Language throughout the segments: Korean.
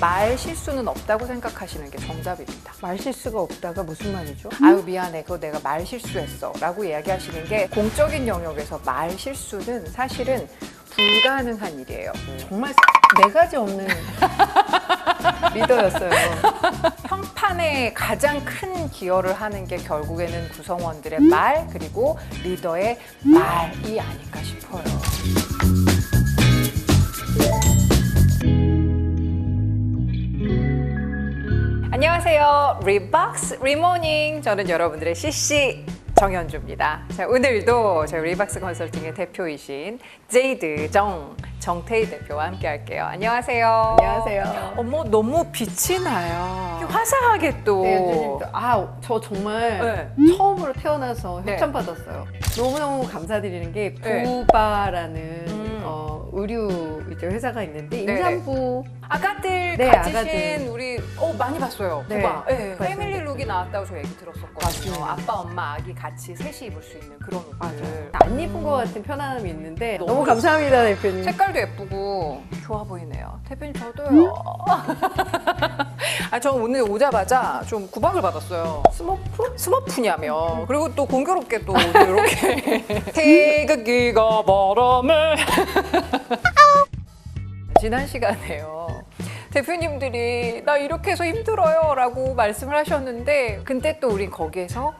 말 실수는 없다고 생각하시는 게 정답입니다. 말 실수가 없다가 무슨 말이죠? 아유 미안해, 그거 내가 말 실수했어 라고 이야기하시는 게 공적인 영역에서 말 실수는 사실은 불가능한 일이에요. 정말 네 가지 없는 리더였어요. 평판에 가장 큰 기여를 하는 게 결국에는 구성원들의 말 그리고 리더의 말이 아닐까 싶어요. 안녕하세요. 리박스 리모닝. 저는 여러분들의 CC 정현주입니다. 자, 오늘도 저희 리박스 컨설팅의 대표이신 제이드 정태희 대표와 함께 할게요. 안녕하세요. 안녕하세요. 어머, 너무 빛이 나요. 화사하게 또. 네, 연주님도 저 정말 네. 처음으로 태어나서 네. 협찬받았어요. 너무너무 감사드리는 게 네. 부바라는 의류 이제 회사가 있는데 네. 임산부 아가들 네, 가지신 아가들. 우리 많이 봤어요. 네, 부바. 네, 봤어요. 패밀리 룩이 나왔다고 저 얘기 들었었거든요. 맞습니다. 아빠, 엄마, 아기 같이 셋이 입을 수 있는 그런 옷들. 안 입은 것 같은 편안함이 있는데 너무 너무 감사합니다 대표님. 색깔도 예쁘고 좋아 보이네요. 대표님 저도요. 저 오늘 오자마자 좀 구박을 받았어요. 스머프냐며. 그리고 또 공교롭게 또 오늘 이렇게 태극기가 바람에 지난 시간에요. 대표님들이 나 이렇게 해서 힘들어요 라고 말씀을 하셨는데 근데 또 우린 거기에서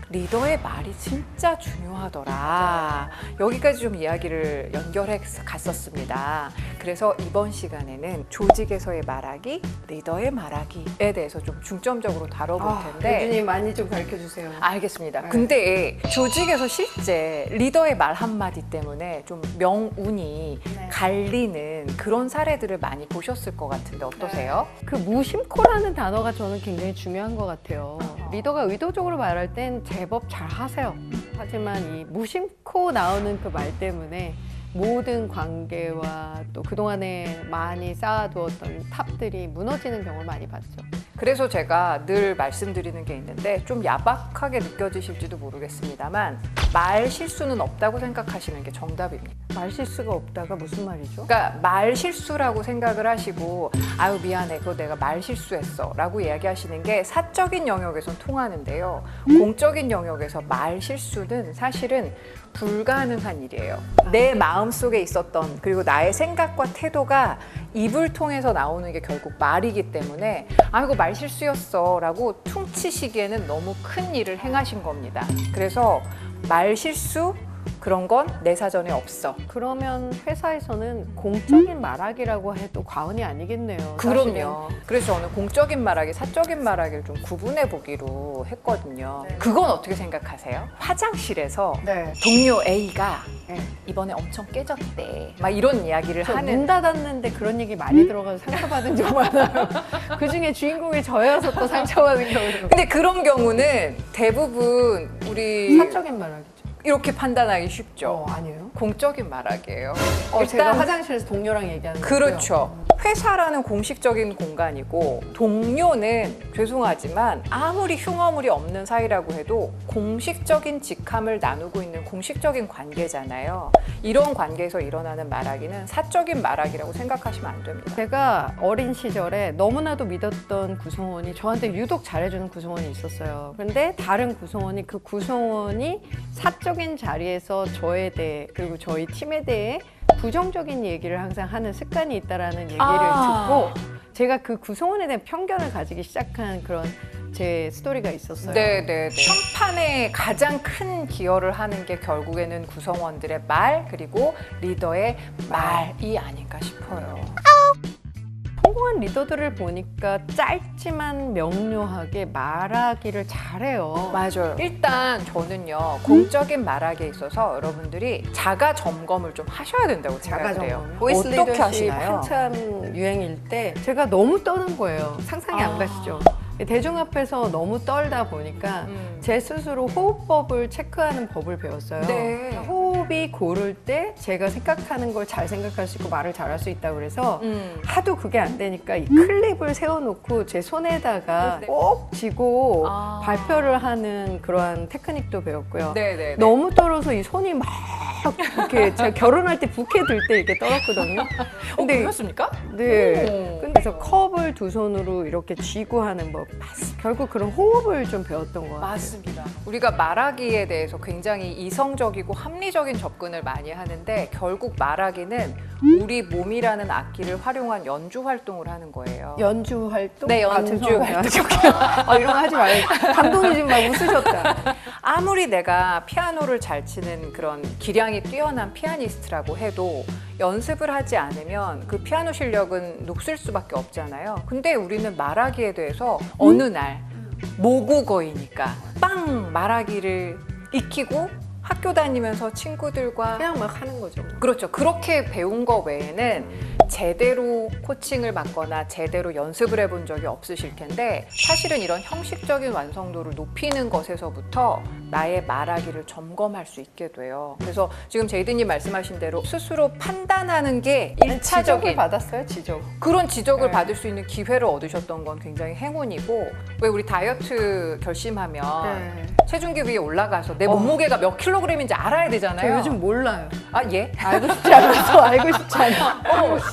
리더의 말이 진짜 중요하더라. 여기까지 좀 이야기를 연결해 갔었습니다. 그래서 이번 시간에는 조직에서의 말하기, 리더의 말하기에 대해서 좀 중점적으로 다뤄볼 텐데 연주님 많이 좀 가르쳐주세요. 알겠습니다. 네. 근데 조직에서 실제 리더의 말 한마디 때문에 좀 명운이 네. 갈리는 그런 사례들을 많이 보셨을 것 같은데 어떠세요? 그 무심코라는 단어가 저는 굉장히 중요한 것 같아요. 리더가 의도적으로 말할 땐 제법 잘 하세요. 하지만 이 무심코 나오는 그 말 때문에 모든 관계와 또 그동안에 많이 쌓아두었던 탑들이 무너지는 경우를 많이 봤죠. 그래서 제가 늘 말씀드리는 게 있는데 좀 야박하게 느껴지실지도 모르겠습니다만 말 실수는 없다고 생각하시는 게 정답입니다. 말 실수가 없다가 무슨 말이죠? 그러니까 말 실수라고 생각을 하시고 아유 미안해 그거 내가 말 실수했어 라고 이야기하시는 게 사적인 영역에선 통하는데요. 공적인 영역에서 말 실수는 사실은 불가능한 일이에요. 내 마음속에 있었던 그리고 나의 생각과 태도가 입을 통해서 나오는 게 결국 말이기 때문에 아이고 말 실수였어 라고 퉁치시기에는 너무 큰 일을 행하신 겁니다. 그래서 말 실수 그런 건 내 사전에 없어. 그러면 회사에서는 공적인 말하기라고 해도 과언이 아니겠네요. 그럼요. 그래서 저는 공적인 말하기, 사적인 말하기를 좀 구분해 보기로 했거든요. 네. 그건 어떻게 생각하세요? 화장실에서 네. 동료 A가 네. 이번에 엄청 깨졌대. 막 이런 이야기를 문 하는. 닫았는데 그런 얘기 많이 들어가서 상처받은 적 많아요. 그 중에 주인공이 저여서 또 상처받은 경우도. 근데 그런 경우는 대부분 우리 사적인 말하기죠. 이렇게 판단하기 쉽죠. 아니에요? 공적인 말하기예요. 제가 화장실에서 동료랑 얘기하는 거고요. 그렇죠. 회사라는 공식적인 공간이고 동료는 죄송하지만 아무리 흉어물이 없는 사이라고 해도 공식적인 직함을 나누고 있는 공식적인 관계잖아요. 이런 관계에서 일어나는 말하기는 사적인 말하기라고 생각하시면 안 됩니다. 제가 어린 시절에 너무나도 믿었던 구성원이 저한테 유독 잘해주는 구성원이 있었어요. 그런데 다른 구성원이 그 구성원이 사적인 자리에서 저에 대해 그리고 저희 팀에 대해 부정적인 얘기를 항상 하는 습관이 있다라는 얘기를 듣고 제가 그 구성원에 대한 편견을 가지기 시작한 그런 제 스토리가 있었어요. 네네. 평판에 가장 큰 기여를 하는 게 결국에는 구성원들의 말 그리고 리더의 말이 아닐까 싶어요. 성공한 리더들을 보니까 짧지만 명료하게 말하기를 잘해요. 맞아요. 일단 저는요 공적인 말하기에 있어서 여러분들이 자가 점검을 좀 하셔야 된다고 생각을 해요. 보이스 어떻게 리더십 하시나요? 한참 유행일 때 제가 너무 떠는 거예요. 상상이 안 가시죠? 대중 앞에서 너무 떨다 보니까 제 스스로 호흡법을 체크하는 법을 배웠어요. 네. 호흡이 고를 때 제가 생각하는 걸 잘 생각할 수 있고 말을 잘할 수 있다고 그래서 하도 그게 안 되니까 이 클립을 세워놓고 제 손에다가 네. 꼭 쥐고 아. 발표를 하는 그러한 테크닉도 배웠고요. 네네. 너무 떨어서 이 손이 막 이렇게 제가 결혼할 때 부케 들 때 이렇게 떨었거든요. 근데 그렇습니까? 네. 그래서 컵을 두 손으로 이렇게 쥐고 하는 법. 결국 그런 호흡을 좀 배웠던 것 같아요. 맞습니다. 우리가 말하기에 대해서 굉장히 이성적이고 합리적인 접근을 많이 하는데 결국 말하기는 우리 몸이라는 악기를 활용한 연주 활동을 하는 거예요. 연주 활동? 네, 연주 죄송합니다. 이런 거 하지 말고. 감독님 막 웃으셨다. 아무리 내가 피아노를 잘 치는 그런 기량이 뛰어난 피아니스트라고 해도 연습을 하지 않으면 그 피아노 실력은 녹슬 수밖에 없잖아요. 근데 우리는 말하기에 대해서 어느 날 모국어이니까 빵 말하기를 익히고 학교 다니면서 친구들과 그냥 막 하는 거죠. 그렇죠. 그렇게 배운 거 외에는 제대로 코칭을 받거나 제대로 연습을 해본 적이 없으실 텐데 사실은 이런 형식적인 완성도를 높이는 것에서부터 나의 말하기를 점검할 수 있게 돼요. 그래서 지금 제이드님 말씀하신 대로 스스로 판단하는 게 지적을 1차적인 받았어요, 지적. 그런 지적을 네. 받을 수 있는 기회를 얻으셨던 건 굉장히 행운이고 왜 우리 다이어트 결심하면 네. 체중계 위에 올라가서 내 몸무게가 몇 킬로그램인지 알아야 저 되잖아요. 요즘 몰라요. 아 예? 알고 싶지 않아서 알고 싶지 않아.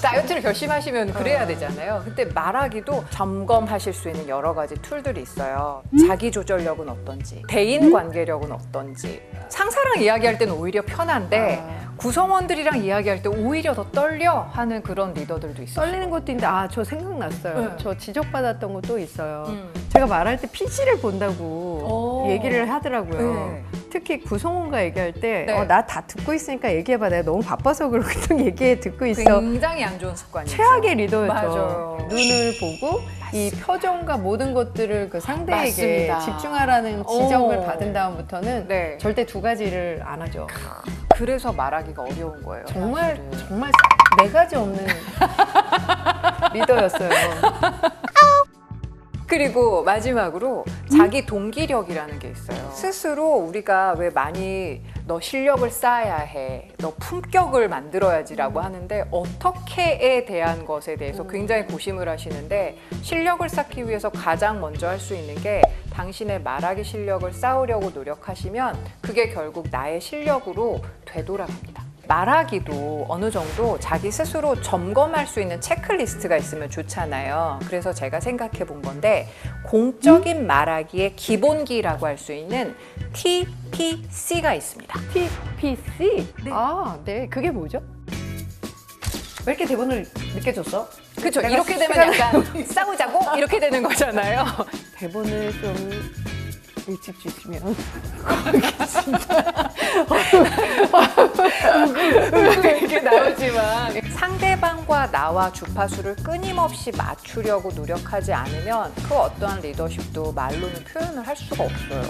다이어트를 결심하시면 그래야 되잖아요. 근데 말하기도 점검하실 수 있는 여러 가지 툴들이 있어요. 자기 조절력은 어떤지, 대인 관계력은 어떤지. 상사랑 이야기할 때는 오히려 편한데 구성원들이랑 이야기할 때 오히려 더 떨려 하는 그런 리더들도 있어요. 떨리는 것도 있는데 저 생각났어요. 네. 저 지적받았던 것도 있어요. 제가 말할 때 PC를 본다고 오. 얘기를 하더라고요. 네. 특히 구성원과 얘기할 때 네. 나 다 듣고 있으니까 얘기해봐. 내가 너무 바빠서 그렇거든. 얘기해 듣고 있어. 굉장히 안 좋은 습관이죠. 최악의 리더였죠. 맞아요. 눈을 보고 이 표정과 모든 것들을 그 상대에게 맞습니다. 집중하라는 지적을 오. 받은 다음부터는 네. 절대 두 가지를 안 하죠. 그래서 말하기가 어려운 거예요. 정말 사실은. 정말 네 가지 없는 리더였어요. 그리고 마지막으로 자기 동기력이라는 게 있어요. 스스로 우리가 왜 많이 너 실력을 쌓아야 해, 너 품격을 만들어야지라고 하는데 어떻게에 대한 것에 대해서 굉장히 고심을 하시는데 실력을 쌓기 위해서 가장 먼저 할 수 있는 게 당신의 말하기 실력을 쌓으려고 노력하시면 그게 결국 나의 실력으로 되돌아갑니다. 말하기도 어느 정도 자기 스스로 점검할 수 있는 체크리스트가 있으면 좋잖아요. 그래서 제가 생각해 본 건데 공적인 말하기의 기본기라고 할 수 있는 TPC가 있습니다. TPC? 네. 네. 그게 뭐죠? 왜 이렇게 대본을 늦게 줬어? 그렇죠. 내가 이렇게 되면 시간을- 약간 싸우자고 이렇게 되는 거잖아요. 대본을 좀 일찍 주시면 이렇게 나오지만 상대방과 나와 주파수를 끊임없이 맞추려고 노력하지 않으면 그 어떠한 리더십도 말로는 표현을 할 수가 없어요.